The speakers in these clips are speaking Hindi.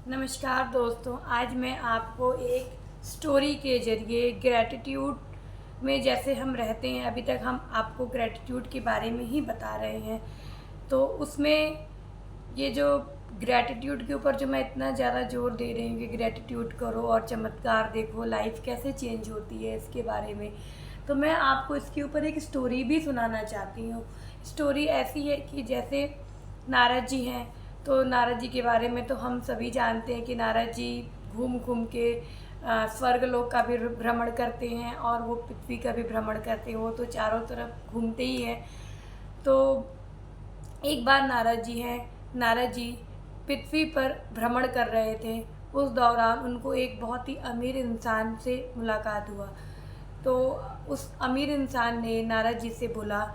नमस्कार दोस्तों, आज मैं आपको एक स्टोरी के ज़रिए ग्रैटिट्यूड में जैसे हम रहते हैं, अभी तक हम आपको ग्रैटिट्यूड के बारे में ही बता रहे हैं। तो उसमें ये जो ग्रैटिट्यूड के ऊपर जो मैं इतना ज़्यादा ज़ोर दे रही हूँ कि ग्रैटिट्यूड करो और चमत्कार देखो, लाइफ कैसे चेंज होती है इसके बारे में, तो मैं आपको इसके ऊपर एक स्टोरी भी सुनाना चाहती हूँ। स्टोरी ऐसी है कि जैसे नारद जी हैं, तो नारद जी के बारे में तो हम सभी जानते हैं कि नारद जी घूम घूम के स्वर्ग लोक का भी भ्रमण करते हैं और वो पृथ्वी का भी भ्रमण करते हैं। वो तो चारों तरफ घूमते ही हैं। तो एक बार नारद जी पृथ्वी पर भ्रमण कर रहे थे। उस दौरान उनको एक बहुत ही अमीर इंसान से मुलाकात हुआ। तो उस अमीर इंसान ने नारद जी से बोला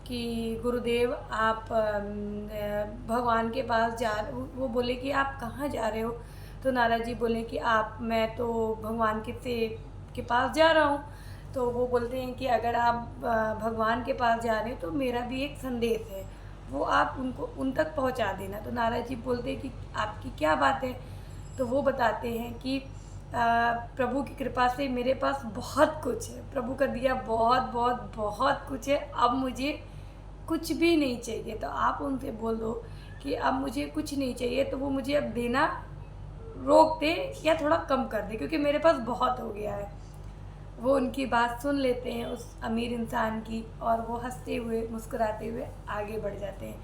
कि गुरुदेव, आप भगवान के पास वो बोले कि आप कहाँ जा रहे हो? तो नारद जी बोले कि मैं तो भगवान के पास जा रहा हूँ। तो वो बोलते हैं कि अगर आप भगवान के पास जा रहे हो तो मेरा भी एक संदेश है, वो आप उन तक पहुँचा देना। तो नारद जी बोलते हैं कि आपकी क्या बात है? तो वो बताते हैं कि प्रभु की कृपा से मेरे पास बहुत कुछ है, प्रभु का दिया बहुत बहुत बहुत कुछ है, अब मुझे कुछ भी नहीं चाहिए। तो आप उनसे बोल दो कि अब मुझे कुछ नहीं चाहिए, तो वो मुझे अब देना रोक दे या थोड़ा कम कर दे, क्योंकि मेरे पास बहुत हो गया है। वो उनकी बात सुन लेते हैं उस अमीर इंसान की, और वो हंसते हुए मुस्कुराते हुए आगे बढ़ जाते हैं।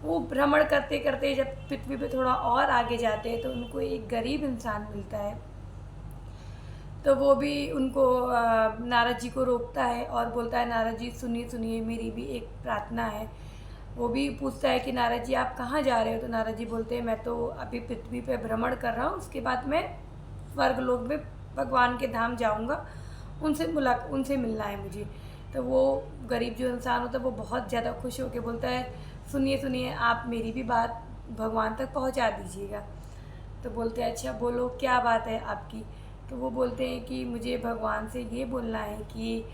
वो भ्रमण करते करते जब पृथ्वी पे थोड़ा और आगे जाते हैं तो उनको एक गरीब इंसान मिलता है। तो वो भी उनको नारद जी को रोकता है और बोलता है, नारद जी सुनिए सुनिए, मेरी भी एक प्रार्थना है। वो भी पूछता है कि नारद जी आप कहाँ जा रहे हो? तो नारद जी बोलते हैं, मैं तो अभी पृथ्वी पे भ्रमण कर रहा हूँ, उसके बाद मैं स्वर्ग लोक में भगवान के धाम जाऊँगा, उनसे मिलना है मुझे। तो वो गरीब जो इंसान होता है वो बहुत ज़्यादा खुश होकर बोलता है, सुनिए सुनिए, आप मेरी भी बात भगवान तक पहुँचा दीजिएगा। तो बोलते हैं, अच्छा बोलो क्या बात है आपकी? तो वो बोलते हैं कि मुझे भगवान से ये बोलना है कि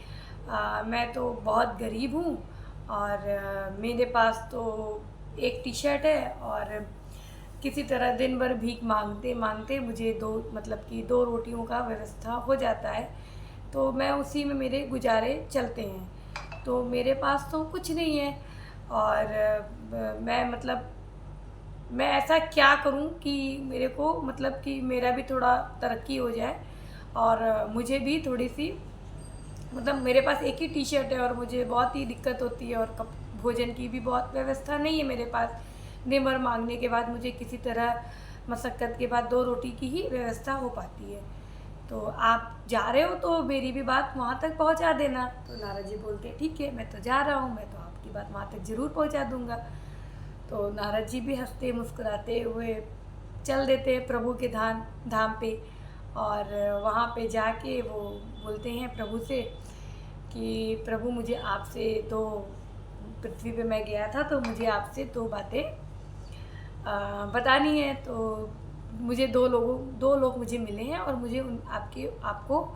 मैं तो बहुत गरीब हूँ और मेरे पास तो एक टी शर्ट है, और किसी तरह दिन भर भीख मांगते मांगते मुझे दो रोटियों का व्यवस्था हो जाता है, तो मैं उसी में मेरे गुजारे चलते हैं। तो मेरे पास तो कुछ नहीं है, और मैं ऐसा क्या करूं कि मेरे को कि मेरा भी थोड़ा तरक्की हो जाए, और मुझे भी थोड़ी सी मेरे पास एक ही टी शर्ट है और मुझे बहुत ही दिक्कत होती है, और भोजन की भी बहुत व्यवस्था नहीं है मेरे पास। दिन भर मांगने के बाद मुझे किसी तरह मशक्क़त के बाद दो रोटी की ही व्यवस्था हो पाती है। तो आप जा रहे हो तो मेरी भी बात वहाँ तक पहुँचा देना। तो नारद जी बोलते हैं, ठीक है, मैं तो जा रहा हूँ, मैं तो आपकी बात वहाँ तक ज़रूर पहुँचा दूँगा। तो नारद जी भी हंसते मुस्कुराते हुए चल देते हैं प्रभु के धाम पे, और वहाँ पे जाके वो बोलते हैं प्रभु से कि प्रभु, मुझे आपसे दो, पृथ्वी पे मैं गया था तो मुझे आपसे दो बातें बतानी है। तो मुझे दो लोग मुझे मिले हैं और मुझे आपको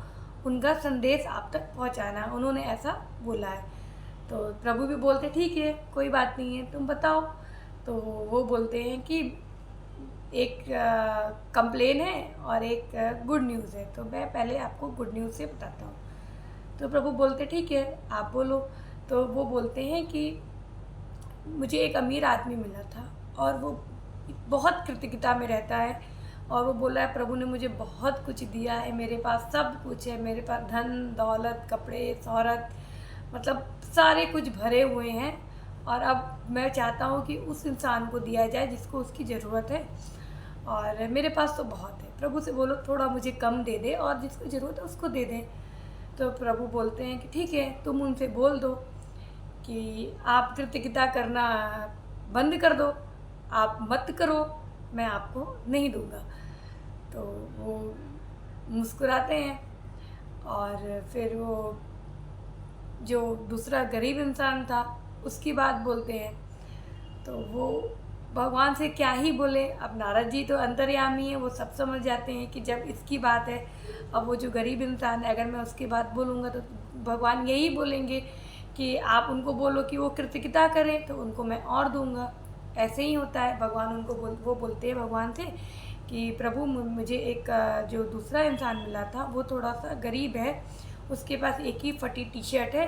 उनका संदेश आप तक पहुंचाना है, उन्होंने ऐसा बोला है। तो प्रभु भी बोलते, ठीक है, कोई बात नहीं है, तुम बताओ। तो वो बोलते हैं कि एक कंप्लेन है और एक गुड न्यूज़ है, तो मैं पहले आपको गुड न्यूज़ से बताता हूँ। तो प्रभु बोलते, ठीक है, आप बोलो। तो वो बोलते हैं कि मुझे एक अमीर आदमी मिला था और वो बहुत कृतज्ञता में रहता है, और वो बोला है, प्रभु ने मुझे बहुत कुछ दिया है, मेरे पास सब कुछ है, मेरे पास धन दौलत कपड़े शोहरत सारे कुछ भरे हुए हैं, और अब मैं चाहता हूँ कि उस इंसान को दिया जाए जिसको उसकी ज़रूरत है, और मेरे पास तो बहुत है। प्रभु से बोलो थोड़ा मुझे कम दे दे और जिसको ज़रूरत है उसको दे दें। तो प्रभु बोलते हैं कि ठीक है, तुम उनसे बोल दो कि आप कृतज्ञता करना बंद कर दो, आप मत करो, मैं आपको नहीं दूँगा। तो वो मुस्कुराते हैं, और फिर वो जो दूसरा गरीब इंसान था उसकी बात बोलते हैं। तो वो भगवान से क्या ही बोले, अब नारद जी तो अंतर्यामी है, वो सब समझ जाते हैं कि जब इसकी बात है, अब वो जो गरीब इंसान है, अगर मैं उसकी बात बोलूँगा तो भगवान यही बोलेंगे कि आप उनको बोलो कि वो कृतज्ञता करें, तो उनको मैं और दूँगा। ऐसे ही होता है, भगवान वो बोलते हैं भगवान से कि प्रभु मुझे एक जो दूसरा इंसान मिला था वो थोड़ा सा गरीब है, उसके पास एक ही फटी टी शर्ट है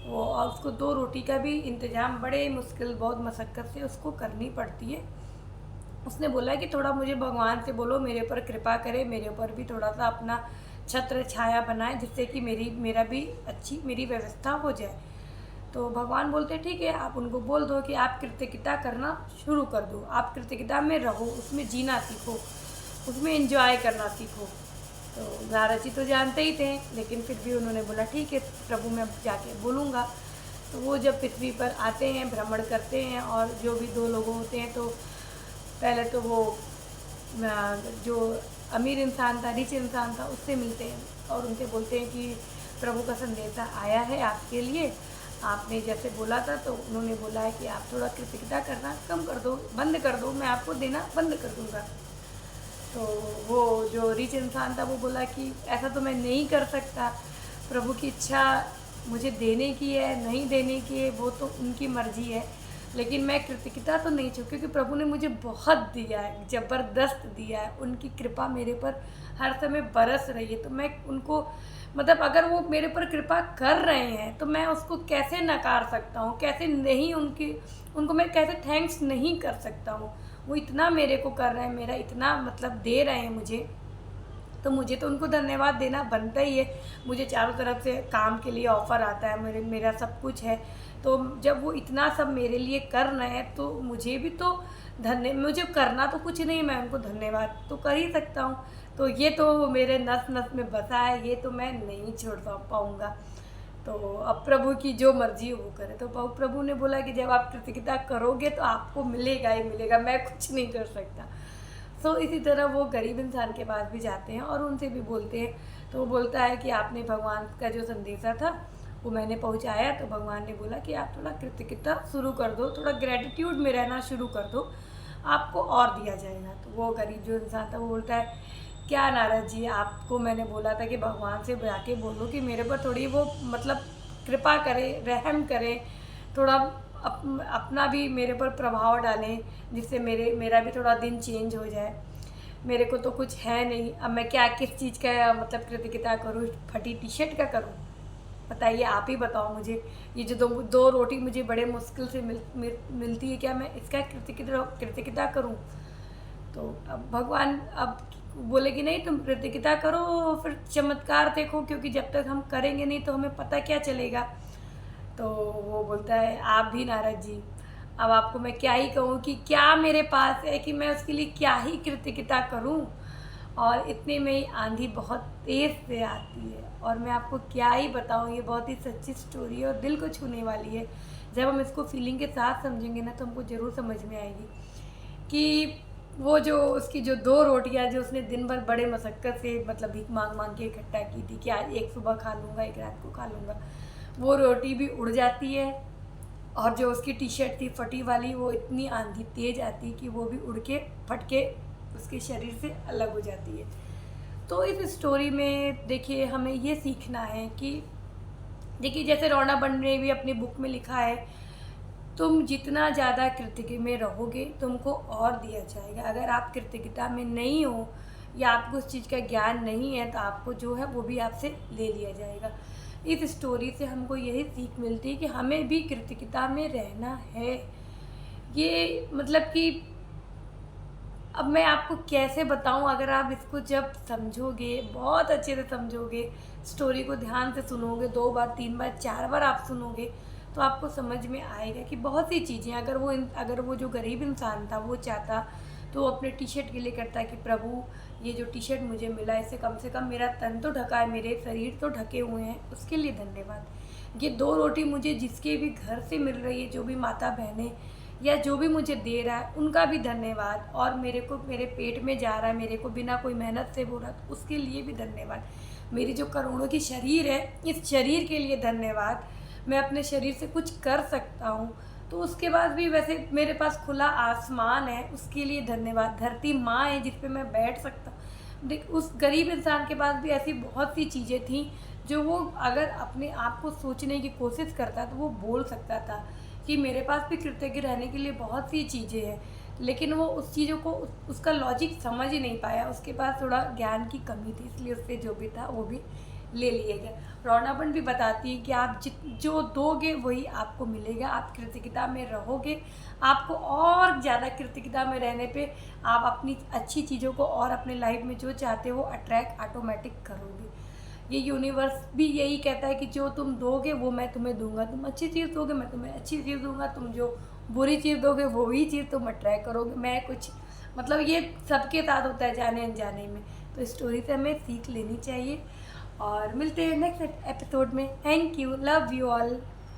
वो, और उसको 2 रोटी का भी इंतज़ाम बड़े मुश्किल बहुत मशक्क़त से उसको करनी पड़ती है। उसने बोला कि थोड़ा मुझे भगवान से बोलो मेरे ऊपर कृपा करे, मेरे ऊपर भी थोड़ा सा अपना छत्र छाया बनाए, जिससे कि मेरा भी अच्छी मेरी व्यवस्था हो जाए। तो भगवान बोलते ठीक है, आप उनको बोल दो कि आप कृतज्ञता करना शुरू कर दो, आप कृतज्ञता में रहो, उसमें जीना सीखो, उसमें एंजॉय करना सीखो। तो नारद जी तो जानते ही थे, लेकिन फिर भी उन्होंने बोला ठीक है प्रभु, मैं जाके बोलूँगा। तो वो जब पृथ्वी पर आते हैं, भ्रमण करते हैं, और जो भी 2 लोग होते हैं, तो पहले तो वो जो अमीर इंसान था, रिच इंसान था, उससे मिलते हैं और उनसे बोलते हैं कि प्रभु का संदेशा आया है आपके लिए, आपने जैसे बोला था। तो उन्होंने बोला है कि आप थोड़ा कृतज्ञता करना कम कर दो, बंद कर दो, मैं आपको देना बंद कर दूँगा। तो वो जो रिच इंसान था वो बोला कि ऐसा तो मैं नहीं कर सकता, प्रभु की इच्छा मुझे देने की है, नहीं देने की है, वो तो उनकी मर्ज़ी है, लेकिन मैं कृतज्ञता तो नहीं चाहूँ, क्योंकि प्रभु ने मुझे बहुत दिया है, ज़बरदस्त दिया है, उनकी कृपा मेरे पर हर समय बरस रही है। तो मैं उनको मतलब अगर वो मेरे पर कृपा कर रहे हैं तो मैं उसको कैसे नकार सकता हूँ, कैसे नहीं उनको मैं कैसे थैंक्स नहीं कर सकता हूँ। वो इतना मेरे को कर रहे हैं, मेरा इतना मतलब दे रहे हैं मुझे, तो मुझे तो उनको धन्यवाद देना बनता ही है। मुझे चारों तरफ से काम के लिए ऑफ़र आता है, मेरा सब कुछ है, तो जब वो इतना सब मेरे लिए कर रहे हैं तो मुझे भी तो मुझे करना तो कुछ नहीं, मैं उनको धन्यवाद तो कर ही सकता हूँ। तो ये तो मेरे नस-नस में बसा है, ये तो मैं नहीं छोड़ पाऊँगा। तो अब प्रभु की जो मर्ज़ी वो करे। तो प्रभु ने बोला कि जब आप कृतज्ञता करोगे तो आपको मिलेगा ही मिलेगा, मैं कुछ नहीं कर सकता। सो इसी तरह वो गरीब इंसान के पास भी जाते हैं और उनसे भी बोलते हैं। तो वो बोलता है कि आपने भगवान का जो संदेशा था वो मैंने पहुंचाया। तो भगवान ने बोला कि आप थोड़ा कृतज्ञता शुरू कर दो, थोड़ा ग्रेटिट्यूड में रहना शुरू कर दो, आपको और दिया जाएगा। तो वो गरीब जो इंसान था वो बोलता है क्या नारद जी, आपको मैंने बोला था कि भगवान से जाके बोलो कि मेरे पर थोड़ी वो मतलब कृपा करे, रहम करे, थोड़ा अपना भी मेरे पर प्रभाव डालें, जिससे मेरा भी थोड़ा दिन चेंज हो जाए। मेरे को तो कुछ है नहीं, अब मैं क्या किस चीज़ का मतलब कृतज्ञता करूँ, फटी टी शर्ट का करूँ? बताइए, आप ही बताओ मुझे। ये जो दो रोटी मुझे बड़े मुश्किल से मिलती है, क्या मैं इसका कृतज्ञता करूँ? तो अब भगवान अब बोले कि नहीं, तुम कृतज्ञता करो, फिर चमत्कार देखो, क्योंकि जब तक हम करेंगे नहीं तो हमें पता क्या चलेगा। तो वो बोलता है आप भी नारद जी, अब आपको मैं क्या ही कहूँ कि क्या मेरे पास है कि मैं उसके लिए क्या ही कृतज्ञता करूँ। और इतने में ही आंधी बहुत तेज़ से आती है, और मैं आपको क्या ही बताऊँ, ये बहुत ही सच्ची स्टोरी है और दिल को छूने वाली है। जब हम इसको फीलिंग के साथ समझेंगे ना तो हमको ज़रूर समझ में आएगी कि वो जो उसकी जो 2 रोटियां जो उसने दिन भर बड़े मशक्क़त से मतलब भीख मांग मांग के इकट्ठा की थी कि आज एक सुबह खा लूँगा, एक रात को खा लूँगा, वो रोटी भी उड़ जाती है। और जो उसकी टी शर्ट थी फटी वाली, वो इतनी आंधी तेज़ आती कि वो भी उड़ के फट के उसके शरीर से अलग हो जाती है। तो इस स्टोरी में देखिए हमें ये सीखना है कि देखिए जैसे रोना बंड ने भी अपनी बुक में लिखा है, तुम जितना ज़्यादा कृतज्ञ में रहोगे तुमको और दिया जाएगा। अगर आप कृतज्ञता में नहीं हो या आपको उस चीज़ का ज्ञान नहीं है तो आपको जो है वो भी आपसे ले लिया जाएगा। इस स्टोरी से हमको यही सीख मिलती है कि हमें भी कृतज्ञता में रहना है। ये मतलब कि अब मैं आपको कैसे बताऊं, अगर आप इसको जब समझोगे, बहुत अच्छे से समझोगे, स्टोरी को ध्यान से सुनोगे, 2 बार 3 बार 4 बार आप सुनोगे तो आपको समझ में आएगा कि बहुत सी चीज़ें अगर वो जो गरीब इंसान था वो चाहता तो वो अपने टी शर्ट के लिए करता कि प्रभु ये जो टी शर्ट मुझे मिला इससे कम से कम मेरा तन तो ढका है, मेरे शरीर तो ढके हुए हैं, उसके लिए धन्यवाद। ये 2 रोटी मुझे जिसके भी घर से मिल रही है, जो भी माता बहनें या जो भी मुझे दे रहा है उनका भी धन्यवाद, और मेरे को मेरे पेट में जा रहा है, मेरे को बिना कोई मेहनत से हो रहा तो उसके लिए भी धन्यवाद। मेरी जो करोड़ों की शरीर है, इस शरीर के लिए धन्यवाद। मैं अपने शरीर से कुछ कर सकता हूँ, तो उसके बाद भी वैसे मेरे पास खुला आसमान है, उसके लिए धन्यवाद। धरती माँ है जिस पे मैं बैठ सकता हूँ। देख, उस गरीब इंसान के पास भी ऐसी बहुत सी चीज़ें थी जो वो अगर अपने आप को सोचने की कोशिश करता तो वो बोल सकता था कि मेरे पास भी कृतज्ञ रहने के लिए बहुत सी चीज़ें हैं। लेकिन वो उस चीज़ों को उसका लॉजिक समझ ही नहीं पाया, उसके पास थोड़ा ज्ञान की कमी थी, इसलिए उससे जो भी था वो भी ले लिया गया। रौनापन भी बताती है कि आप जो दोगे वही आपको मिलेगा। आप कृतज्ञता में रहोगे, आपको और ज़्यादा कृतज्ञता में रहने पे आप अपनी अच्छी चीज़ों को और अपने लाइफ में जो चाहते हो अट्रैक्ट ऑटोमेटिक करोगे। ये यूनिवर्स भी यही कहता है कि जो तुम दोगे वो मैं तुम्हें दूंगा। तुम अच्छी चीज़ दोगे मैं तुम्हें अच्छी चीज़ दूंगा, तुम जो बुरी चीज़ दोगे वही चीज़ तुम अट्रैक्ट करोगे। मैं कुछ मतलब ये सबके साथ होता है जाने अनजाने में। तो स्टोरी से हमें सीख लेनी चाहिए और मिलते हैं नेक्स्ट एपिसोड में। Thank you, love you all.